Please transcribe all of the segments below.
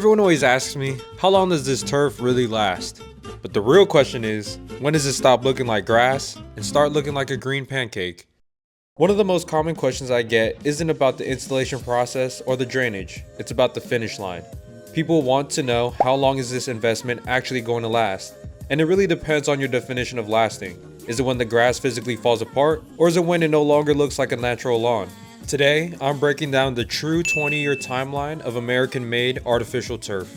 Everyone always asks me, how long does this turf really last? But the real question is, when does it stop looking like grass and start looking like a green pancake? One of the most common questions I get isn't about the installation process or the drainage, it's about the finish line. People want to know, how long is this investment actually going to last? And it really depends on your definition of lasting. Is it when the grass physically falls apart, or is it when it no longer looks like a natural lawn? Today, I'm breaking down the true 20-year timeline of American-made artificial turf.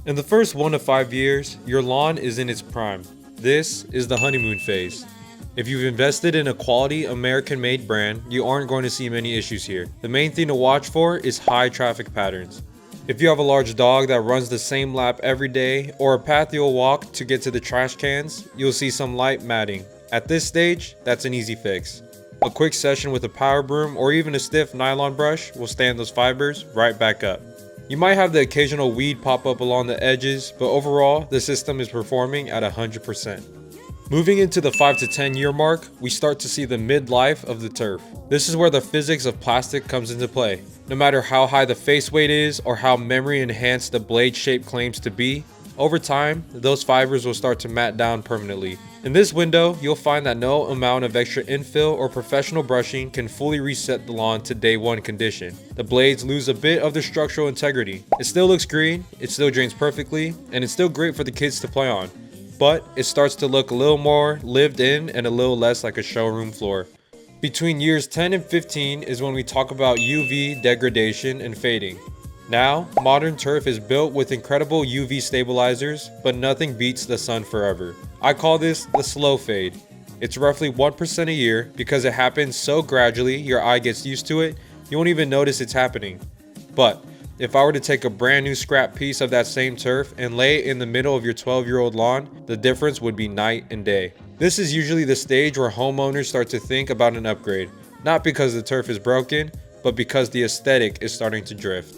In the first 1 to 5 years, your lawn is in its prime. This is the honeymoon phase. If you've invested in a quality American-made brand, you aren't going to see many issues here. The main thing to watch for is high traffic patterns. If you have a large dog that runs the same lap every day, or a path you'll walk to get to the trash cans, you'll see some light matting. At this stage, that's an easy fix. A quick session with a power broom or even a stiff nylon brush will stand those fibers right back up. You might have the occasional weed pop up along the edges, but overall, the system is performing at 100%. Moving into the 5 to 10 year mark, we start to see the midlife of the turf. This is where the physics of plastic comes into play. No matter how high the face weight is or how memory enhanced the blade shape claims to be, over time, those fibers will start to mat down permanently. In this window, you'll find that no amount of extra infill or professional brushing can fully reset the lawn to day one condition. The blades lose a bit of their structural integrity. It still looks green, it still drains perfectly, and it's still great for the kids to play on. But it starts to look a little more lived in and a little less like a showroom floor. Between years 10 and 15 is when we talk about UV degradation and fading. Now, modern turf is built with incredible UV stabilizers, but nothing beats the sun forever. I call this the slow fade. It's roughly 1% a year. Because it happens so gradually, your eye gets used to it, you won't even notice it's happening. But if I were to take a brand new scrap piece of that same turf and lay it in the middle of your 12-year-old lawn, the difference would be night and day. This is usually the stage where homeowners start to think about an upgrade, not because the turf is broken, but because the aesthetic is starting to drift.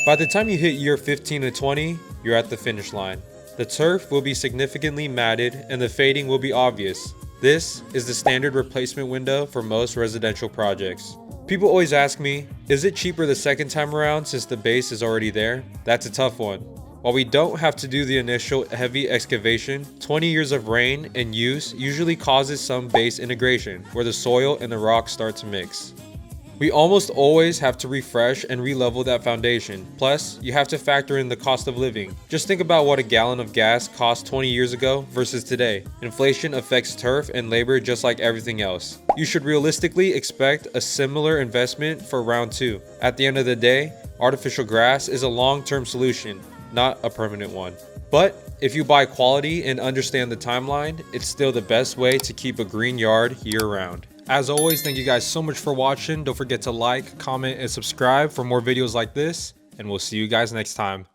By the time you hit year 15 to 20, you're at the finish line. The turf will be significantly matted and the fading will be obvious. This is the standard replacement window for most residential projects. People always ask me, is it cheaper the second time around since the base is already there? That's a tough one. While we don't have to do the initial heavy excavation, 20 years of rain and use usually causes some base integration, where the soil and the rock start to mix. We almost always have to refresh and re-level that foundation. Plus, you have to factor in the cost of living. Just think about what a gallon of gas cost 20 years ago versus today. Inflation affects turf and labor just like everything else. You should realistically expect a similar investment for round 2. At the end of the day, artificial grass is a long-term solution, not a permanent one. But if you buy quality and understand the timeline, it's still the best way to keep a green yard year-round. As always, thank you guys so much for watching. Don't forget to like, comment, and subscribe for more videos like this, and we'll see you guys next time.